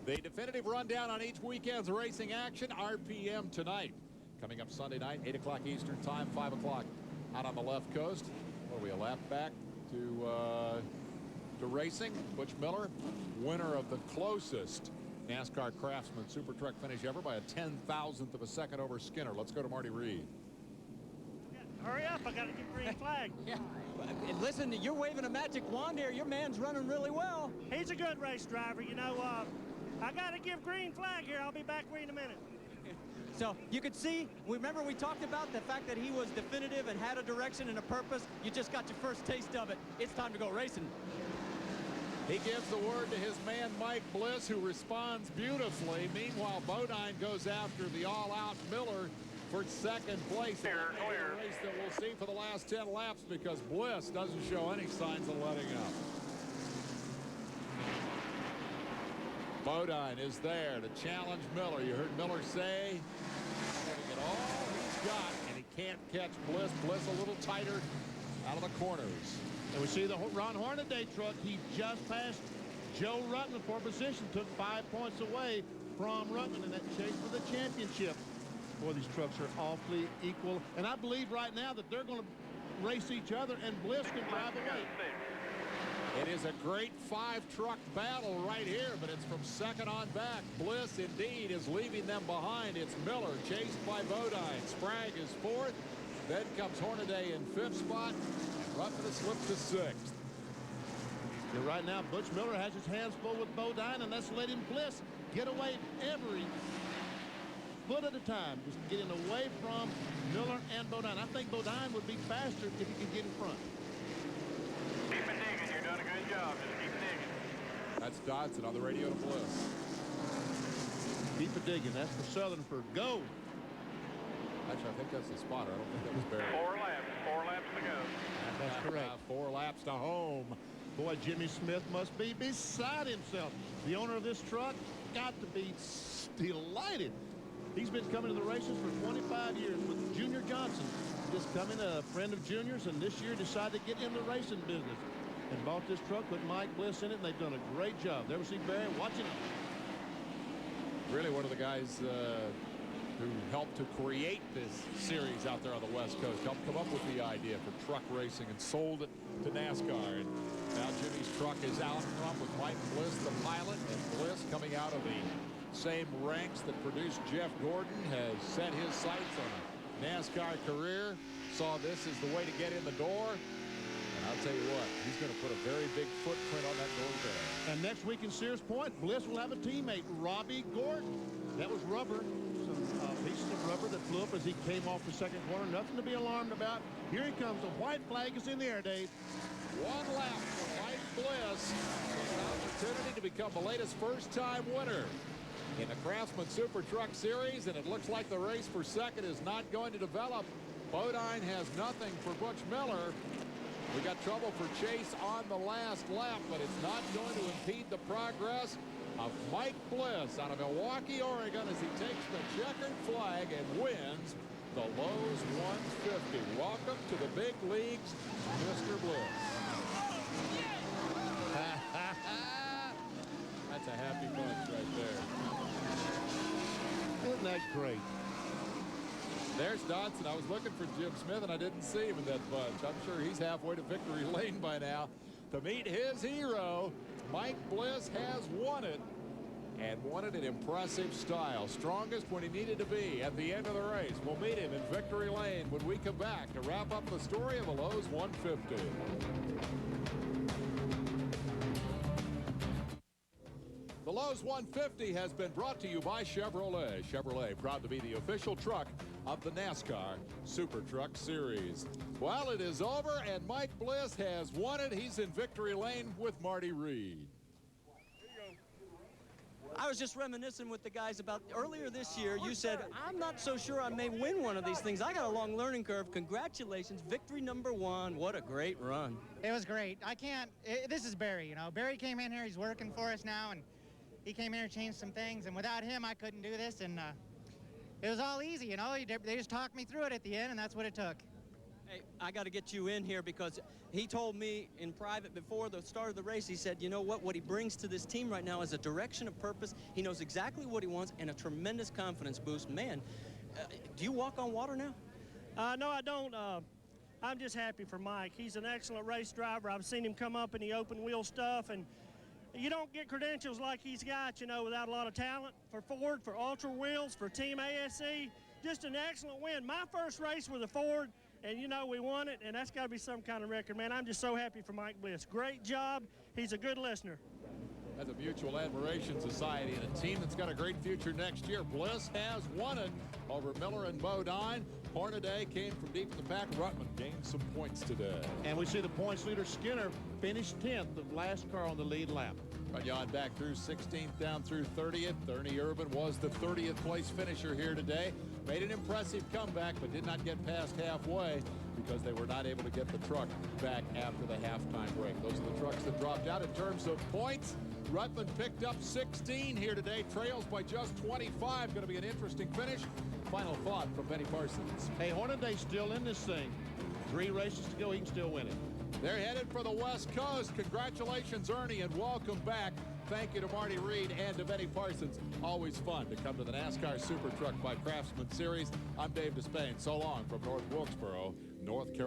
The definitive rundown on each weekend's racing action, RPM tonight. Coming up Sunday night, 8 o'clock Eastern time, 5 o'clock out on the left coast. What are we, a lap back to racing? Butch Miller, winner of the closest NASCAR Craftsman SuperTruck finish ever by a 1/10,000th of a second over Skinner. Let's go to Marty Reed. Hurry up, I got to get green flag. Yeah. Listen, you're waving a magic wand here. Your man's running really well. He's a good race driver. You know, I got to give green flag here. I'll be back for you in a minute. So you could see, remember we talked about the fact that he was definitive and had a direction and a purpose. You just got your first taste of it. It's time to go racing. He gives the word to his man Mike Bliss, who responds beautifully. Meanwhile, Bodine goes after the all-out Miller for second place. Clear. A race that we'll see for the last 10 laps because Bliss doesn't show any signs of letting up. Bodine is there to challenge Miller. You heard Miller say he's going to get all he's got, and he can't catch Bliss. Bliss a little tighter out of the corners. And we see the Ron Hornaday truck. He just passed Joe Ruttman for position, took 5 points away from Ruttman in that chase for the championship. Boy, these trucks are awfully equal. And I believe right now that they're going to race each other, and Bliss can drive away. It is a great 5-truck battle right here, but it's from second on back. Bliss, indeed, is leaving them behind. It's Miller, chased by Bodine. Sprague is fourth. Then comes Hornaday in fifth spot. And Ruttman has slipped to sixth. And right now, Butch Miller has his hands full with Bodine, and that's letting Bliss get away every foot at a time, just getting away from Miller and Bodine. I think Bodine would be faster if he could get in front. Keep it digging. You're doing a good job. Just keep digging. That's Dodson on the radio to Bliss. Keep it digging. That's for Southernford. Go. Actually, I think that's the spotter. I don't think that was Barry. 4 laps to go. That's correct. 4 laps to home. Boy, Jimmy Smith must be beside himself. The owner of this truck got to be delighted. He's been coming to the races for 25 years with Junior Johnson. Just coming, a friend of Junior's, and this year decided to get in the racing business and bought this truck with Mike Bliss in it, and they've done a great job. There we see Barry watching. Really one of the guys who helped to create this series out there on the West Coast, helped come up with the idea for truck racing and sold it to NASCAR. And now Jimmy's truck is out front with Mike Bliss, the pilot, and Bliss coming out of the same ranks that produced Jeff Gordon, has set his sights on a NASCAR career, saw this as the way to get in the door. And I'll tell you what, he's going to put a very big footprint on that door there. And next week in Sears Point, Bliss will have a teammate, Robbie Gordon. That was rubber, some pieces of rubber that flew up as he came off the second corner. Nothing to be alarmed about. Here he comes. The white flag is in the air, Dave. 1 lap for Mike Bliss. An opportunity to become the latest first-time winner in the Craftsman SuperTruck Series, and it looks like the race for second is not going to develop. Bodine has nothing for Butch Miller. We got trouble for Chase on the last lap, but it's not going to impede the progress of Mike Bliss out of Milwaukee, Oregon, as he takes the checkered flag and wins the Lowe's 150. Welcome to the big leagues, Mr. Bliss. That's a happy bunch right there. Isn't that great? There's Dodson. I was looking for Jim Smith, and I didn't see him in that bunch. I'm sure he's halfway to victory lane by now. To meet his hero, Mike Bliss has won it, and won it in impressive style. Strongest when he needed to be at the end of the race. We'll meet him in victory lane when we come back to wrap up the story of the Lowe's 150. The Lowe's 150 has been brought to you by Chevrolet. Chevrolet, proud to be the official truck of the NASCAR SuperTruck Series. Well, it is over, and Mike Bliss has won it. He's in victory lane with Marty Reed. I was just reminiscing with the guys about earlier this year. You said, I'm not so sure I may win one of these things. I got a long learning curve. Congratulations. Victory number 1. What a great run. It was great. This is Barry, you know. Barry came in here. He's working for us now, and he came in here and changed some things. And without him, I couldn't do this. And it was all easy, you know. They just talked me through it at the end, and that's what it took. Hey, I got to get you in here because he told me in private before the start of the race, he said, you know what he brings to this team right now is a direction of purpose. He knows exactly what he wants and a tremendous confidence boost. Man, do you walk on water now? No, I don't. I'm just happy for Mike. He's an excellent race driver. I've seen him come up in the open wheel stuff, and you don't get credentials like he's got, you know, without a lot of talent. For Ford, for Ultra Wheels, for Team ASE, just an excellent win. My first race with a Ford, and you know we won it, and that's got to be some kind of record, man. I'm just so happy for Mike Bliss. Great job. He's a good listener. As a mutual admiration society and a team that's got a great future next year. Bliss has won it over Miller and Bodine. Hornaday came from deep in the back. Ruttman gained some points today. And we see the points leader Skinner finished 10th, the last car on the lead lap. Runyon back through 16th down through 30th. Ernie Urban was the 30th place finisher here today. Made an impressive comeback, but did not get past halfway because they were not able to get the truck back after the halftime break. Those are the trucks that dropped out in terms of points. Ruttman picked up 16 here today, trails by just 25. Going to be an interesting finish. Final thought from Benny Parsons. Hey, Hornaday's still in this thing. 3 races to go, he can still win it. They're headed for the West Coast. Congratulations, Ernie, and welcome back. Thank you to Marty Reed and to Benny Parsons. Always fun to come to the NASCAR SuperTruck by Craftsman Series. I'm Dave Despain. So long from North Wilkesboro, North Carolina.